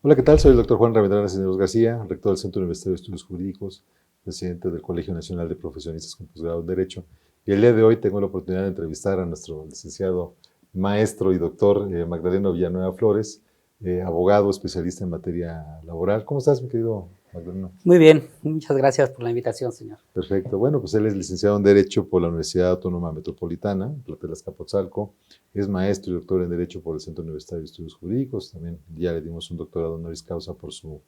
Hola, ¿qué tal? Soy el doctor Juan Ravendrana Cisneros García, rector del Centro Universitario de Estudios Jurídicos, presidente del Colegio Nacional de Profesionistas con Posgrado en Derecho. Y el día de hoy tengo la oportunidad de entrevistar a nuestro licenciado, maestro y doctor Magdaleno Villanueva Flores, abogado especialista en materia laboral. ¿Cómo estás, mi querido Magdaleno? Muy bien, muchas gracias por la invitación, señor. Perfecto. Bueno, pues él es licenciado en Derecho por la Universidad Autónoma Metropolitana, Platela Azcapotzalco. Es maestro y doctor en Derecho por el Centro Universitario de Estudios Jurídicos. También ya le dimos un doctorado honoris causa por su...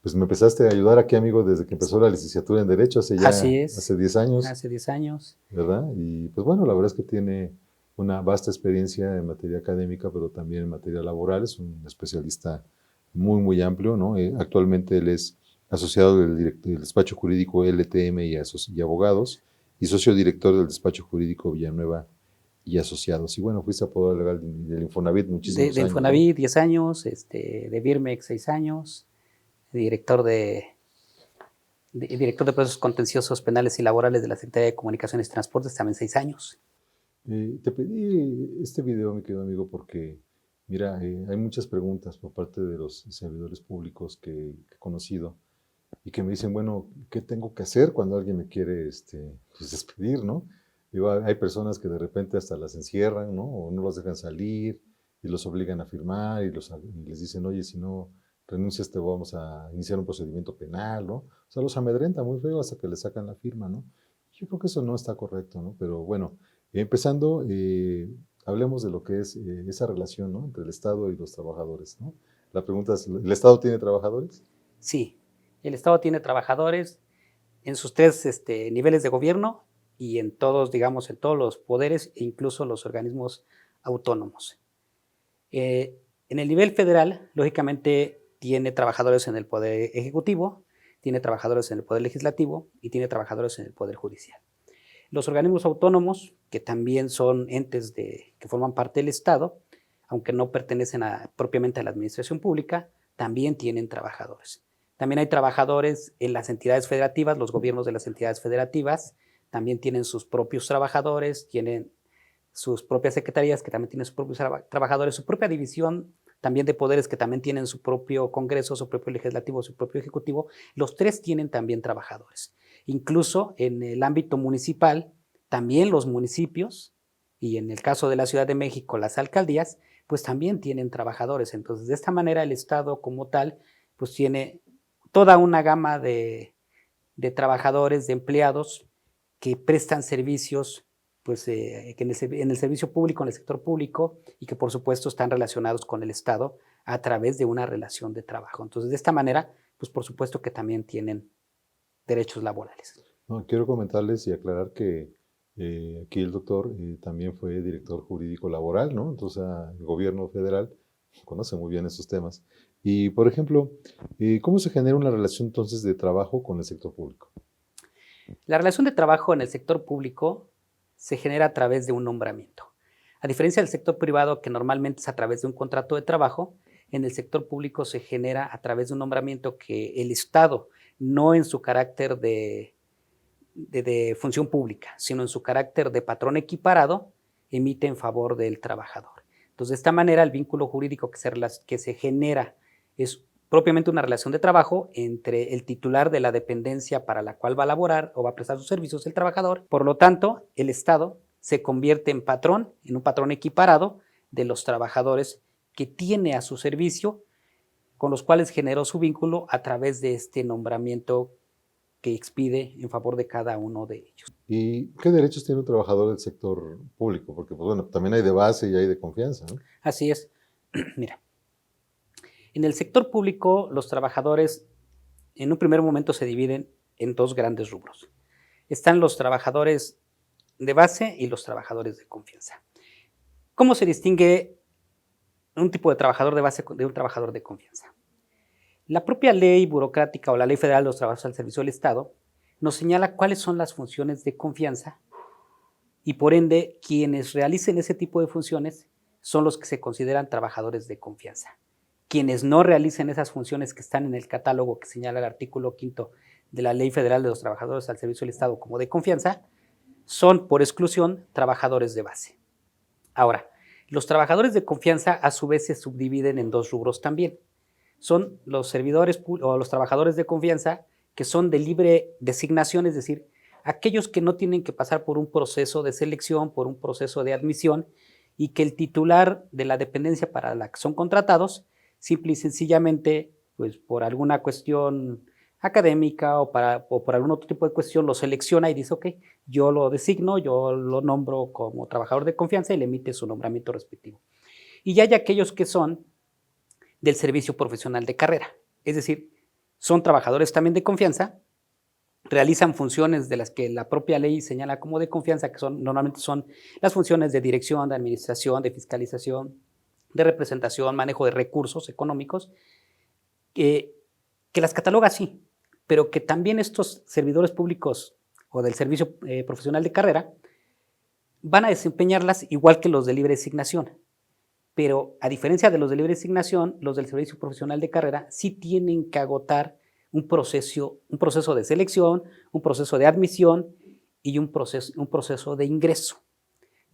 Pues me empezaste a ayudar aquí, amigo, desde que empezó la licenciatura en Derecho, Así es, hace 10 años, hace 10 años. ¿verdad? Y pues bueno, la verdad es que tiene una vasta experiencia en materia académica, pero también en materia laboral. Es un especialista muy, muy amplio, ¿no? Actualmente él es asociado del despacho jurídico LTM y Abogados y socio director del despacho jurídico Villanueva y Asociados. Y bueno, fuiste apoderado legal del Infonavit muchísimos De años, ¿no? Infonavit, 10 años, de Birmex, 6 años, director director de procesos contenciosos penales y laborales de la Secretaría de Comunicaciones y Transportes, también 6 años. Te pedí este video, mi querido amigo, porque, mira, hay muchas preguntas por parte de los servidores públicos que he conocido y que me dicen, bueno, ¿qué tengo que hacer cuando alguien me quiere pues, despedir, ¿no? Digo, hay personas que de repente hasta las encierran, ¿no? O no los dejan salir y los obligan a firmar y les dicen, oye, si no renuncias te vamos a iniciar un procedimiento penal, ¿no? O sea, los amedrenta muy feo hasta que le sacan la firma, ¿no? Yo creo que eso no está correcto, ¿no? Pero bueno, empezando, hablemos de lo que es esa relación, ¿no? Entre el Estado y los trabajadores, ¿no? La pregunta es, ¿el Estado tiene trabajadores? Sí, el Estado tiene trabajadores en sus tres niveles de gobierno y en todos, digamos, en todos los poderes e incluso los organismos autónomos. En el nivel federal, lógicamente, tiene trabajadores en el Poder Ejecutivo, tiene trabajadores en el Poder Legislativo y tiene trabajadores en el Poder Judicial. Los organismos autónomos, que también son entes que forman parte del Estado, aunque no pertenecen propiamente a la administración pública, también tienen trabajadores. También hay trabajadores en las entidades federativas, los gobiernos de las entidades federativas también tienen sus propios trabajadores, tienen sus propias secretarías que también tienen sus propios trabajadores, su propia división también de poderes que también tienen su propio Congreso, su propio Legislativo, su propio Ejecutivo. Los tres tienen también trabajadores. Incluso en el ámbito municipal, también los municipios, y en el caso de la Ciudad de México, las alcaldías, pues también tienen trabajadores. Entonces, de esta manera, el Estado como tal, pues tiene toda una gama de trabajadores, de empleados que prestan servicios pues, que en el servicio público, en el sector público, y que por supuesto están relacionados con el Estado a través de una relación de trabajo. Entonces, de esta manera, pues por supuesto que también tienen derechos laborales. No, quiero comentarles y aclarar que aquí el doctor también fue director jurídico laboral, ¿no? Entonces, el gobierno federal conoce muy bien esos temas. Y, por ejemplo, ¿cómo se genera una relación entonces de trabajo con el sector público? La relación de trabajo en el sector público se genera a través de un nombramiento. A diferencia del sector privado, que normalmente es a través de un contrato de trabajo, en el sector público se genera a través de un nombramiento que el Estado, no en su carácter de función pública, sino en su carácter de patrón equiparado, emite en favor del trabajador. Entonces, de esta manera, el vínculo jurídico que se genera es propiamente una relación de trabajo entre el titular de la dependencia para la cual va a laborar o va a prestar sus servicios el trabajador. Por lo tanto, el Estado se convierte en un patrón equiparado de los trabajadores que tiene a su servicio, con los cuales generó su vínculo a través de este nombramiento que expide en favor de cada uno de ellos. ¿Y qué derechos tiene un trabajador del sector público? Porque, pues bueno, también hay de base y hay de confianza, ¿no? Así es. Mira, en el sector público los trabajadores en un primer momento se dividen en dos grandes rubros. Están los trabajadores de base y los trabajadores de confianza. ¿Cómo se distingue un tipo de trabajador de base de un trabajador de confianza? La propia ley burocrática o la ley federal de los trabajadores al servicio del Estado nos señala cuáles son las funciones de confianza y por ende quienes realicen ese tipo de funciones son los que se consideran trabajadores de confianza. Quienes no realicen esas funciones que están en el catálogo que señala el artículo 5 de la Ley Federal de los Trabajadores al Servicio del Estado como de confianza, son por exclusión trabajadores de base. Ahora, los trabajadores de confianza a su vez se subdividen en dos rubros también. son los servidores o los trabajadores de confianza que son de libre designación, es decir, aquellos que no tienen que pasar por un proceso de selección, por un proceso de admisión, y que el titular de la dependencia para la que son contratados, simple y sencillamente, pues por alguna cuestión académica o por algún otro tipo de cuestión, lo selecciona y dice, ok, yo lo designo, yo lo nombro como trabajador de confianza y le emite su nombramiento respectivo. Y ya hay aquellos que son del servicio profesional de carrera, es decir, son trabajadores también de confianza, realizan funciones de las que la propia ley señala como de confianza, que normalmente son las funciones de dirección, de administración, de fiscalización, de representación, manejo de recursos económicos, que las cataloga así, pero que también estos servidores públicos o del servicio profesional de carrera van a desempeñarlas igual que los de libre designación. Pero a diferencia de los de libre designación, los del servicio profesional de carrera sí tienen que agotar un proceso de selección, un proceso de admisión y un proceso de ingreso.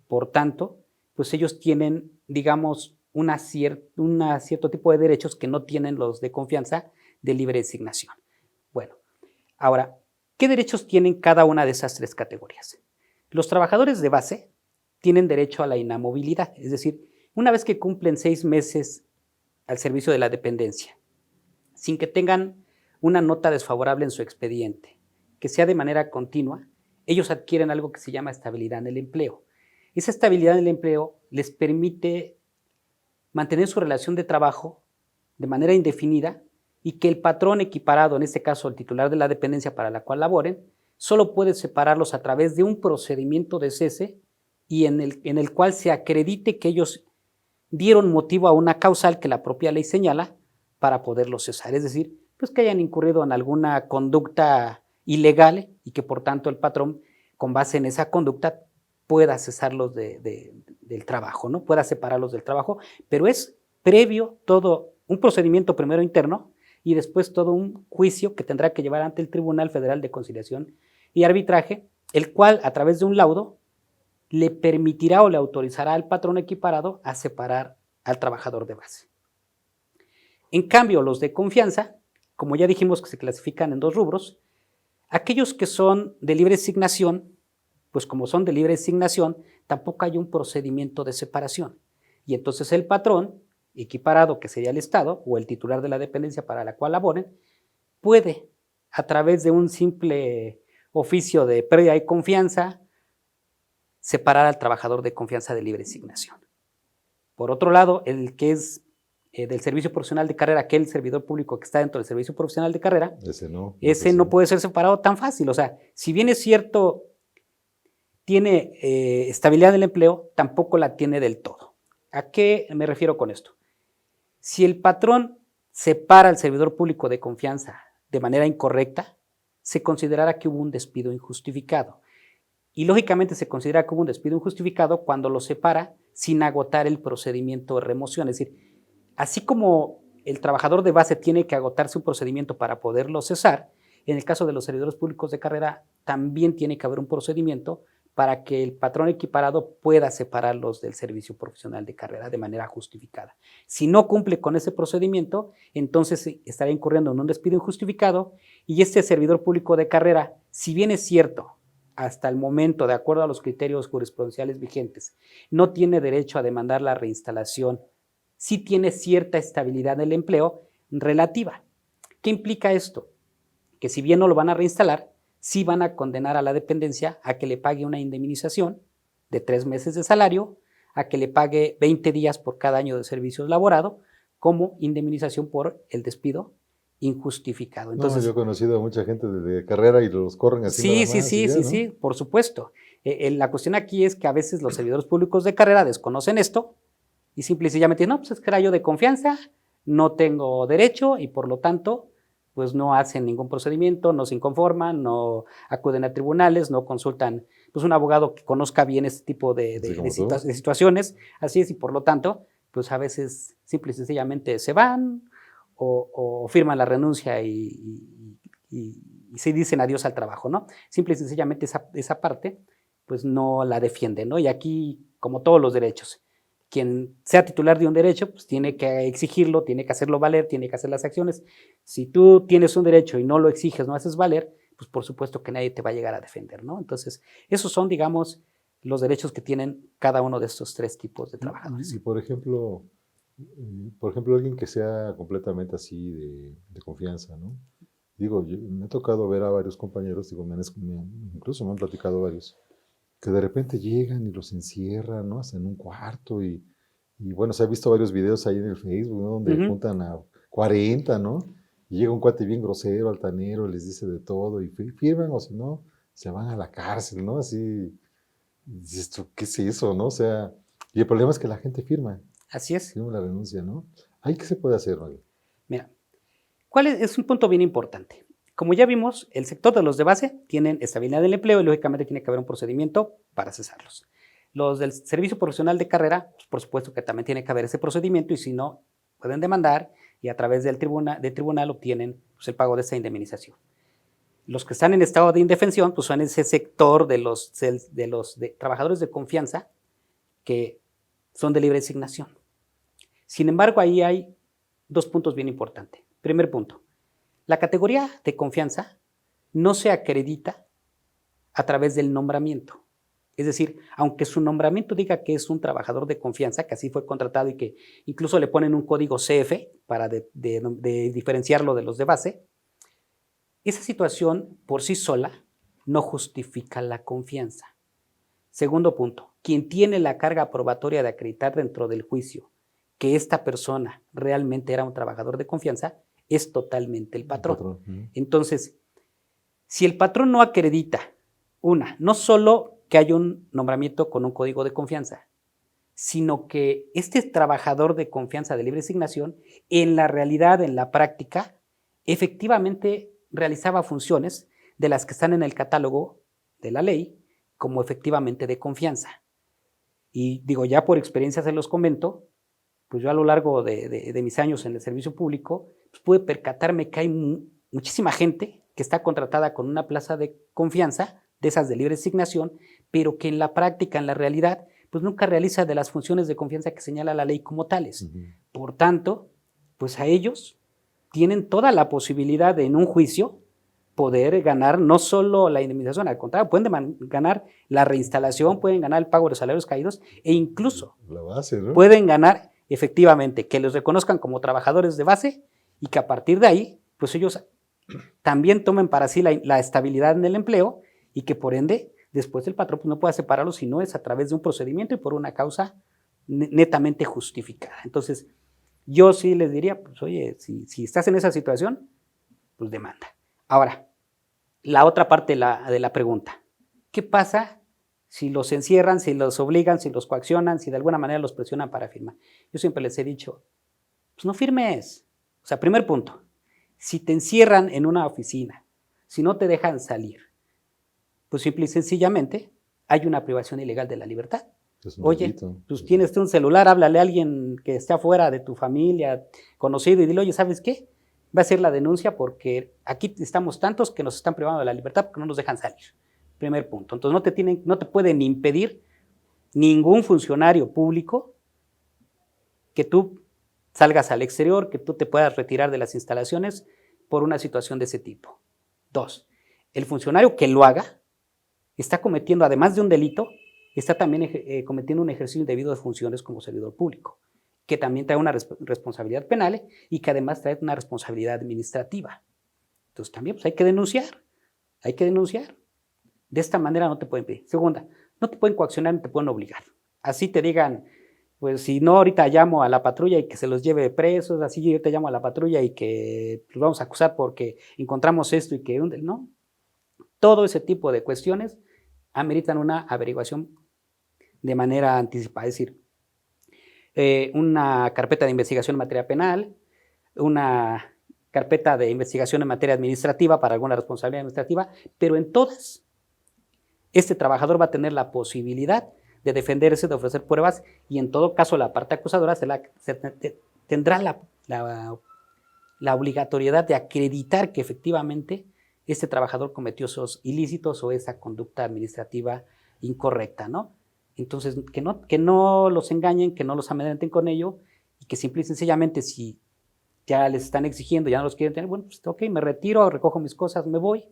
Por tanto, pues ellos tienen, digamos, un cierto tipo de derechos que no tienen los de confianza de libre designación. Bueno, ahora, ¿qué derechos tienen cada una de esas tres categorías? Los trabajadores de base tienen derecho a la inamovilidad, es decir, una vez que cumplen 6 meses al servicio de la dependencia, sin que tengan una nota desfavorable en su expediente, que sea de manera continua, ellos adquieren algo que se llama estabilidad en el empleo. Esa estabilidad en el empleo les permite mantener su relación de trabajo de manera indefinida y que el patrón equiparado, en este caso el titular de la dependencia para la cual laboren, solo puede separarlos a través de un procedimiento de cese y en el cual se acredite que ellos dieron motivo a una causal que la propia ley señala para poderlos cesar. Es decir, pues que hayan incurrido en alguna conducta ilegal y que por tanto el patrón, con base en esa conducta, pueda cesarlos del trabajo, ¿no? Pueda separarlos del trabajo, pero es previo todo un procedimiento primero interno y después todo un juicio que tendrá que llevar ante el Tribunal Federal de Conciliación y Arbitraje, el cual, a través de un laudo, le permitirá o le autorizará al patrón equiparado a separar al trabajador de base. En cambio, los de confianza, como ya dijimos que se clasifican en 2 rubros, aquellos que son de libre designación, pues como son de libre designación, tampoco hay un procedimiento de separación. Y entonces el patrón equiparado, que sería el Estado, o el titular de la dependencia para la cual laboren, puede, a través de un simple oficio de pérdida de confianza, separar al trabajador de confianza de libre designación. Por otro lado, el que es del servicio profesional de carrera, aquel servidor público que está dentro del servicio profesional de carrera, ese no puede ser separado tan fácil. O sea, si bien es cierto, tiene estabilidad del empleo, tampoco la tiene del todo. ¿A qué me refiero con esto? Si el patrón separa al servidor público de confianza de manera incorrecta, se considerará que hubo un despido injustificado. Y lógicamente se considera como un despido injustificado cuando lo separa sin agotar el procedimiento de remoción. Es decir, así como el trabajador de base tiene que agotar su procedimiento para poderlo cesar, en el caso de los servidores públicos de carrera también tiene que haber un procedimiento para que el patrón equiparado pueda separarlos del servicio profesional de carrera de manera justificada. Si no cumple con ese procedimiento, entonces estará incurriendo en un despido injustificado y este servidor público de carrera, si bien es cierto, hasta el momento, de acuerdo a los criterios jurisprudenciales vigentes, no tiene derecho a demandar la reinstalación, sí tiene cierta estabilidad del empleo relativa. ¿Qué implica esto? Que si bien no lo van a reinstalar, sí van a condenar a la dependencia a que le pague una indemnización de 3 meses de salario, a que le pague 20 días por cada año de servicios laborado, como indemnización por el despido injustificado. Entonces, yo he conocido a mucha gente de carrera y los corren así nada más. Sí, por supuesto. La cuestión aquí es que a veces los servidores públicos de carrera desconocen esto y simple y sencillamente dicen, no, pues es que era yo de confianza, no tengo derecho y por lo tanto, pues no hacen ningún procedimiento, no se inconforman, no acuden a tribunales, no consultan pues un abogado que conozca bien este tipo de situaciones. Así es, y por lo tanto, pues a veces simple y sencillamente se van o firman la renuncia y se dicen adiós al trabajo, ¿no? Simple y sencillamente esa parte, pues no la defienden, ¿no? Y aquí, como todos los derechos, quien sea titular de un derecho, pues tiene que exigirlo, tiene que hacerlo valer, tiene que hacer las acciones. Si tú tienes un derecho y no lo exiges, no haces valer, pues por supuesto que nadie te va a llegar a defender, ¿no? Entonces, esos son, digamos, los derechos que tienen cada uno de estos tres tipos de trabajadores. Y por ejemplo, alguien que sea completamente así de confianza, ¿no? Digo, me ha tocado ver a varios compañeros, digo, incluso me han platicado varios, que de repente llegan y los encierran, ¿no? Hasta en un cuarto y bueno, se ha visto varios videos ahí en el Facebook, ¿no? Donde juntan a 40, ¿no? Y llega un cuate bien grosero, altanero, les dice de todo y firman o si no, se van a la cárcel, ¿no? Así, dices tú, ¿qué es eso, no? O sea, y el problema es que la gente firma. Así es. Firma la renuncia, ¿no? ¿Ahí qué se puede hacer, Mario? Mira, ¿cuál es un punto bien importante? Como ya vimos, el sector de los de base tienen estabilidad del empleo y lógicamente tiene que haber un procedimiento para cesarlos. Los del servicio profesional de carrera, pues, por supuesto que también tiene que haber ese procedimiento y si no, pueden demandar y a través del tribunal obtienen pues, el pago de esa indemnización. Los que están en estado de indefensión pues, son ese sector de los trabajadores de confianza que son de libre designación. Sin embargo, ahí hay dos puntos bien importantes. Primer punto, la categoría de confianza no se acredita a través del nombramiento. Es decir, aunque su nombramiento diga que es un trabajador de confianza, que así fue contratado y que incluso le ponen un código CF para de diferenciarlo de los de base, esa situación por sí sola no justifica la confianza. Segundo punto, quien tiene la carga probatoria de acreditar dentro del juicio que esta persona realmente era un trabajador de confianza es totalmente el patrón. Entonces, si el patrón no acredita, no solo que haya un nombramiento con un código de confianza, sino que este trabajador de confianza de libre designación, en la realidad, en la práctica, efectivamente realizaba funciones de las que están en el catálogo de la ley como efectivamente de confianza. Y digo, ya por experiencia se los comento, pues yo a lo largo de mis años en el servicio público, pues pude percatarme que hay muchísima gente que está contratada con una plaza de confianza, de esas de libre designación, pero que en la práctica, en la realidad, pues nunca realiza de las funciones de confianza que señala la ley como tales. Por tanto, pues a ellos tienen toda la posibilidad de en un juicio poder ganar no solo la indemnización, al contrario, pueden ganar la reinstalación, pueden ganar el pago de salarios caídos e incluso la base, ¿no? Pueden ganar efectivamente que los reconozcan como trabajadores de base y que a partir de ahí, pues ellos también tomen para sí la estabilidad en el empleo y que por ende después el patrón pues, no pueda separarlos si no es a través de un procedimiento y por una causa netamente justificada. Entonces, yo sí les diría, pues oye, si estás en esa situación, pues demanda. Ahora, la otra parte de la pregunta, ¿qué pasa si los encierran, si los obligan, si los coaccionan, si de alguna manera los presionan para firmar? Yo siempre les he dicho, pues no firmes. O sea, primer punto, si te encierran en una oficina, si no te dejan salir, pues simple y sencillamente hay una privación ilegal de la libertad. Oye, pues tienes un celular, háblale a alguien que esté afuera de tu familia, conocido, y dile, oye, ¿sabes qué? Va a ser la denuncia porque aquí estamos tantos que nos están privando de la libertad porque no nos dejan salir. Primer punto. Entonces no te pueden impedir ningún funcionario público que tú salgas al exterior, que tú te puedas retirar de las instalaciones por una situación de ese tipo. 2, el funcionario que lo haga está cometiendo, además de un delito, está también cometiendo un ejercicio indebido de funciones como servidor público, que también trae una responsabilidad penal y que además trae una responsabilidad administrativa. Entonces también pues, hay que denunciar. De esta manera no te pueden pedir. Segunda, no te pueden coaccionar ni te pueden obligar. Así te digan, pues si no, ahorita llamo a la patrulla y que se los lleve presos, así yo te llamo a la patrulla y que los vamos a acusar porque encontramos esto y que no. Todo ese tipo de cuestiones ameritan una averiguación de manera anticipada, es decir, una carpeta de investigación en materia penal, una carpeta de investigación en materia administrativa para alguna responsabilidad administrativa, pero en todas, este trabajador va a tener la posibilidad de defenderse, de ofrecer pruebas y en todo caso la parte acusadora tendrá la obligatoriedad de acreditar que efectivamente este trabajador cometió esos ilícitos o esa conducta administrativa incorrecta, ¿no? Entonces, que no los engañen, que no los amedrenten con ello, y que simple y sencillamente, si ya les están exigiendo, ya no los quieren tener, bueno, pues ok, me retiro, recojo mis cosas, me voy,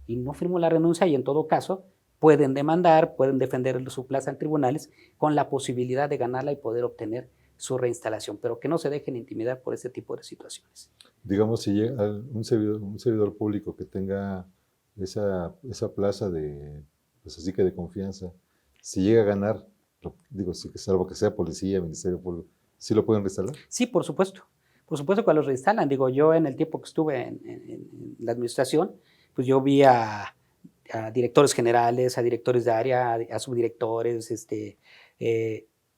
y no firmo la renuncia, y en todo caso pueden demandar, pueden defender su plaza en tribunales con la posibilidad de ganarla y poder obtener su reinstalación, pero que no se dejen intimidar por ese tipo de situaciones. Digamos, si llega un servidor público que tenga esa plaza de, pues así que de confianza, si llega a ganar, digo, salvo que sea policía, ministerio público, ¿sí lo pueden reinstalar? Sí, por supuesto que los reinstalan. Digo, yo en el tiempo que estuve en la administración, pues yo vi a directores generales, a directores de área, a subdirectores,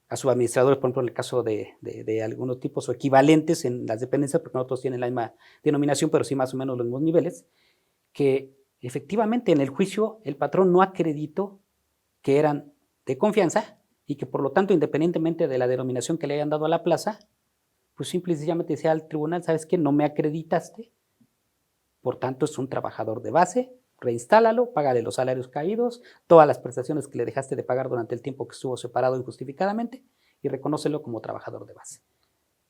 a subadministradores, por ejemplo, en el caso de algunos tipos o equivalentes en las dependencias, porque no todos tienen la misma denominación, pero sí más o menos los mismos niveles, que efectivamente en el juicio el patrón no acreditó que eran de confianza y que por lo tanto, independientemente de la denominación que le hayan dado a la plaza, pues simple y sencillamente decía al tribunal, ¿sabes qué? No me acreditaste, por tanto es un trabajador de base, reinstálalo, págale los salarios caídos, todas las prestaciones que le dejaste de pagar durante el tiempo que estuvo separado injustificadamente y reconócelo como trabajador de base.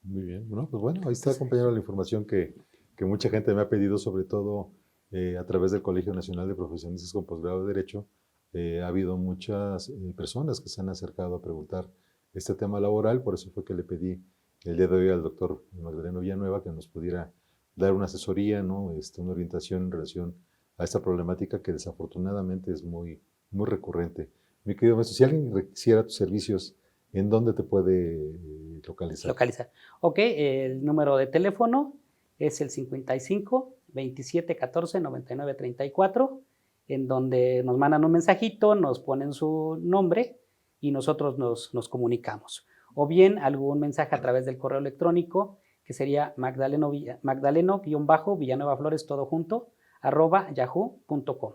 Muy bien, pues bueno, ahí está, compañero, la información que mucha gente me ha pedido, sobre todo a través del Colegio Nacional de Profesionistas con Posgrado de Derecho. Ha habido muchas personas que se han acercado a preguntar este tema laboral, por eso fue que le pedí el día de hoy al doctor Magdaleno Villanueva que nos pudiera dar una asesoría, ¿no? Una orientación en relación a esta problemática que desafortunadamente es muy, muy recurrente. Mi querido maestro, si alguien requisiera tus servicios, ¿en dónde te puede localizar? Ok, el número de teléfono es el 55 27 14 99 34, en donde nos mandan un mensajito, nos ponen su nombre y nosotros nos comunicamos. O bien algún mensaje a través del correo electrónico, que sería magdaleno-villanuevaflores, todo junto, @yahoo.com.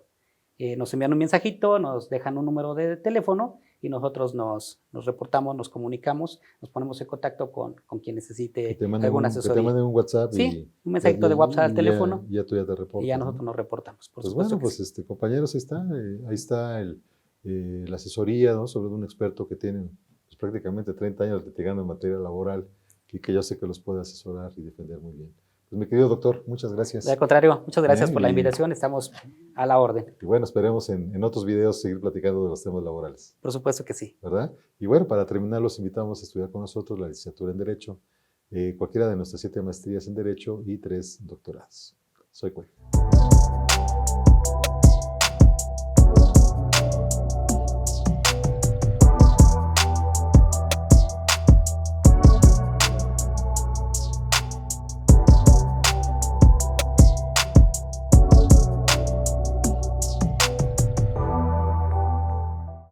Nos envían un mensajito, nos dejan un número de teléfono y nosotros nos reportamos, nos comunicamos, nos ponemos en contacto con quien necesite alguna asesoría. Que te manden un WhatsApp. Sí, un mensajito de WhatsApp al teléfono. Ya tú ya te reportas. Y ya nosotros nos reportamos. Por pues bueno, pues sí. Compañeros, ahí está la asesoría, ¿no? Sobre un experto que tiene pues, prácticamente 30 años litigando en materia laboral y que yo sé que los puede asesorar y defender muy bien. Pues mi querido doctor, muchas gracias. Al contrario, muchas gracias por la invitación, estamos a la orden. Y bueno, esperemos en otros videos seguir platicando de los temas laborales. Por supuesto que sí. ¿Verdad? Y bueno, para terminar, los invitamos a estudiar con nosotros la licenciatura en Derecho, cualquiera de nuestras 7 maestrías en Derecho y 3 doctorados. Soy Cuello.